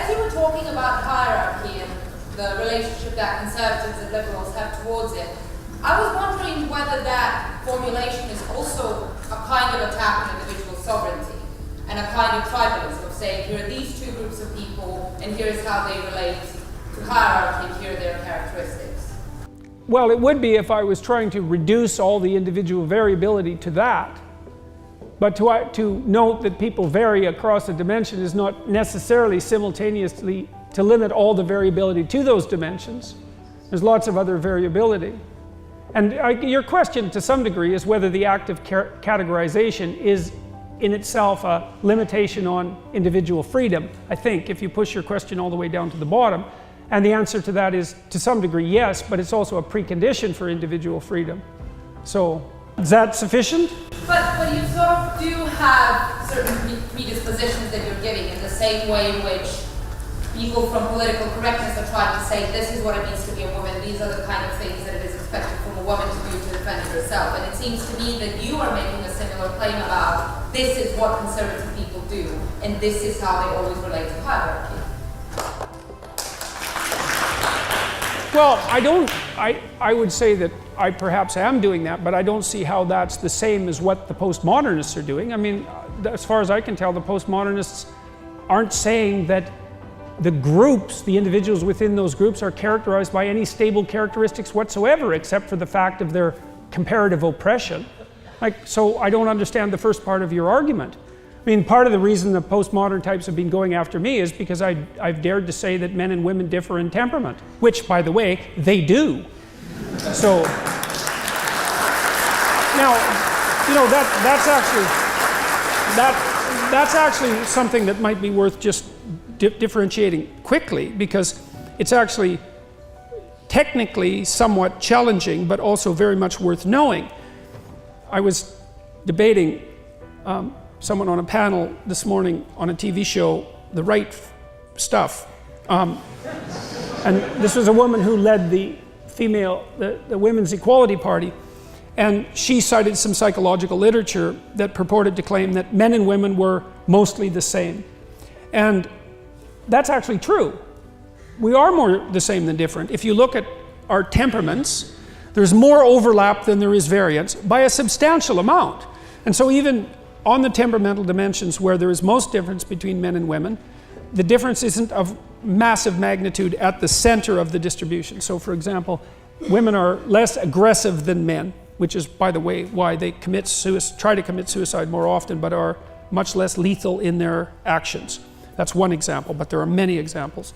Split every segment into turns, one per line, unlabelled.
as you were talking about hierarchy and the relationship that conservatives and liberals have towards it, I was wondering whether that formulation is also a kind of attack on individual sovereignty and a kind of tribalism of saying, here are these two groups of people and here's how they relate to hierarchy, here are their characteristics.
Well, it would be if I was trying to reduce all the individual variability to that. But to note that people vary across a dimension is not necessarily simultaneously to limit all the variability to those dimensions. There's lots of other variability. And your question to some degree is whether the act of categorization is in itself a limitation on individual freedom, I think, if you push your question all the way down to the bottom. And the answer to that is, to some degree, yes, but it's also a precondition for individual freedom. So, is that sufficient?
But you sort of do have certain predispositions that you're giving in the same way in which people from political correctness are trying to say this is what it means to be a woman, these are the kind of things that it is expected from a woman to do to defend herself. And it seems to me that you are making a similar claim about this is what conservative people do, and this is how they always relate to hierarchy.
Well, I would say that I perhaps am doing that, but I don't see how that's the same as what the postmodernists are doing. I mean, as far as I can tell, the postmodernists aren't saying that the groups, the individuals within those groups, are characterized by any stable characteristics whatsoever, except for the fact of their comparative oppression. So I don't understand the first part of your argument. I mean, part of the reason the postmodern types have been going after me is because I've dared to say that men and women differ in temperament, which, by the way, they do. So, now, you know, that's actually something that might be worth just differentiating quickly, because it's actually technically somewhat challenging, but also very much worth knowing. I was debating someone on a panel this morning on a TV show, The Right Stuff. And this was a woman who led the Women's Equality Party. And she cited some psychological literature that purported to claim that men and women were mostly the same. And that's actually true. We are more the same than different. If you look at our temperaments, there's more overlap than there is variance by a substantial amount. And so even on the temperamental dimensions where there is most difference between men and women, the difference isn't of massive magnitude at the center of the distribution. So for example, women are less aggressive than men, which is, by the way, why they try to commit suicide more often, but are much less lethal in their actions. That's one example, but there are many examples.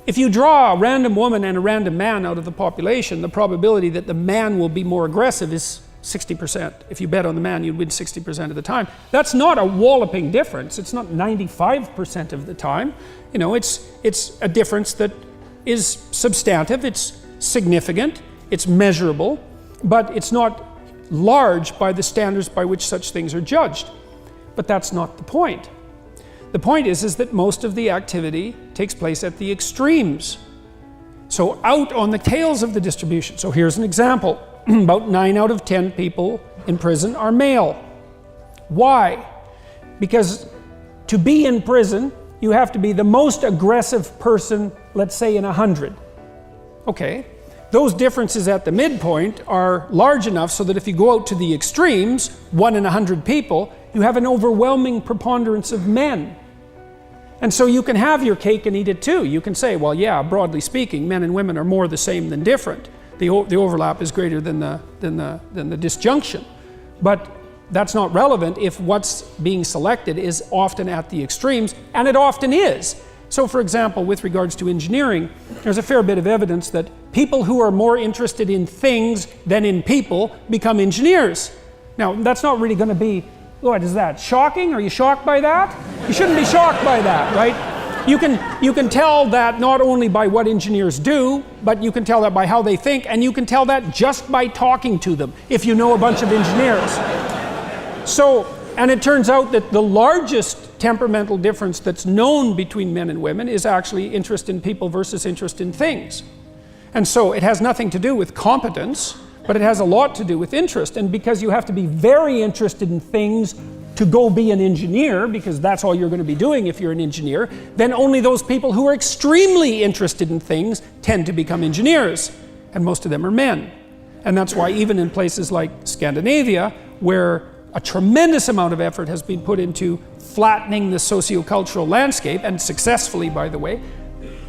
If you draw a random woman and a random man out of the population, the probability that the man will be more aggressive is 60%. If you bet on the man, you'd win 60% of the time. That's not a walloping difference. It's not 95% of the time. You know, it's a difference that is substantive, it's significant, it's measurable, but it's not large by the standards by which such things are judged. But that's not the point. The point is that most of the activity takes place at the extremes. So out on the tails of the distribution. So here's an example. About 9 out of 10 people in prison are male. Why? Because to be in prison, you have to be the most aggressive person, let's say in 100. Okay. Those differences at the midpoint are large enough so that if you go out to the extremes, 1 in 100 people, you have an overwhelming preponderance of men. And so you can have your cake and eat it too. You can say, well, yeah, broadly speaking, men and women are more the same than different. The overlap is greater than the disjunction. But that's not relevant if what's being selected is often at the extremes, and it often is. So for example, with regards to engineering, there's a fair bit of evidence that people who are more interested in things than in people become engineers. Now, that's not really going to be, what is that, shocking? Are you shocked by that? You shouldn't be shocked by that, right? You can tell that not only by what engineers do, but you can tell that by how they think, and you can tell that just by talking to them, if you know a bunch of engineers. So, and it turns out that the largest temperamental difference that's known between men and women is actually interest in people versus interest in things. And so it has nothing to do with competence, but it has a lot to do with interest. And because you have to be very interested in things to go be an engineer, because that's all you're going to be doing if you're an engineer, then only those people who are extremely interested in things tend to become engineers. And most of them are men. And that's why even in places like Scandinavia, where a tremendous amount of effort has been put into flattening the sociocultural landscape, and successfully, by the way,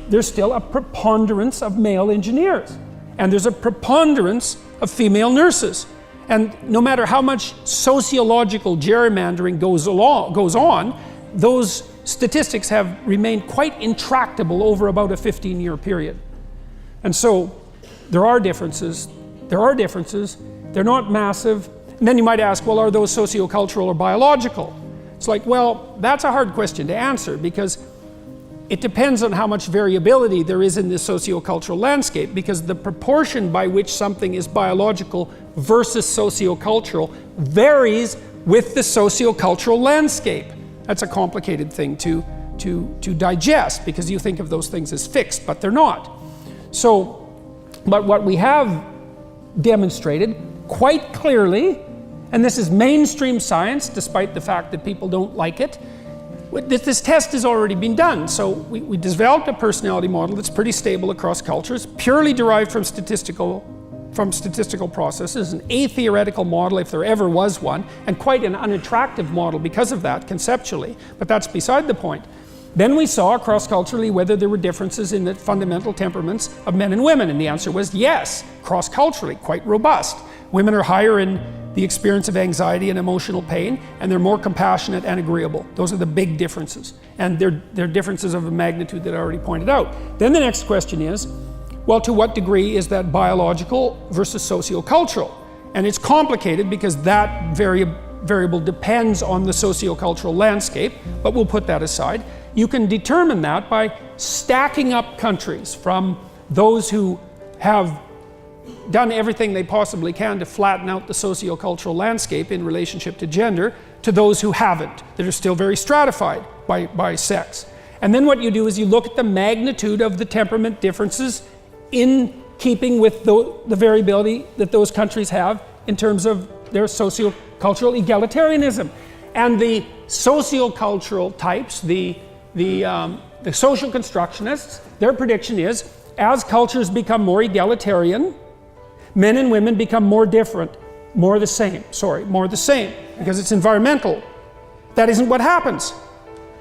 there's still a preponderance of male engineers. And there's a preponderance of female nurses. And no matter how much sociological gerrymandering goes on, those statistics have remained quite intractable over about a 15-year period. And so there are differences. They're not massive. And then you might ask, well, are those sociocultural or biological? It's like, well, that's a hard question to answer, because it depends on how much variability there is in the sociocultural landscape, because the proportion by which something is biological versus sociocultural varies with the sociocultural landscape. That's a complicated thing to digest, because you think of those things as fixed, but they're not. So, but what we have demonstrated quite clearly, and this is mainstream science despite the fact that people don't like it, this test has already been done. So we developed a personality model that's pretty stable across cultures, purely derived from statistical processes, an atheoretical model if there ever was one, and quite an unattractive model because of that conceptually, but that's beside the point. Then we saw cross-culturally whether there were differences in the fundamental temperaments of men and women, and the answer was yes, cross-culturally, quite robust. Women are higher in the experience of anxiety and emotional pain, and they're more compassionate and agreeable. Those are the big differences, and they're differences of a magnitude that I already pointed out. Then the next question is, well, to what degree is that biological versus sociocultural? And it's complicated because that variable depends on the sociocultural landscape, but we'll put that aside. You can determine that by stacking up countries from those who have done everything they possibly can to flatten out the sociocultural landscape in relationship to gender, to those who haven't, that are still very stratified by sex. And then what you do is you look at the magnitude of the temperament differences in keeping with the variability that those countries have in terms of their sociocultural egalitarianism. And the sociocultural types, the social constructionists, their prediction is, as cultures become more egalitarian, men and women become more different, more the same, because it's environmental. That isn't what happens.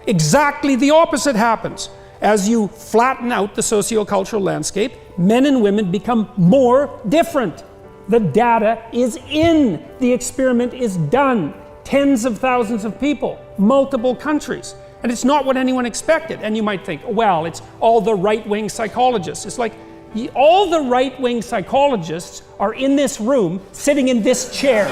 Exactly the opposite happens. As you flatten out the sociocultural landscape, men and women become more different. The data is in, the experiment is done. Tens of thousands of people, multiple countries. And it's not what anyone expected. And you might think, well, it's all the right-wing psychologists. It's like, all the right-wing psychologists are in this room, sitting in this chair.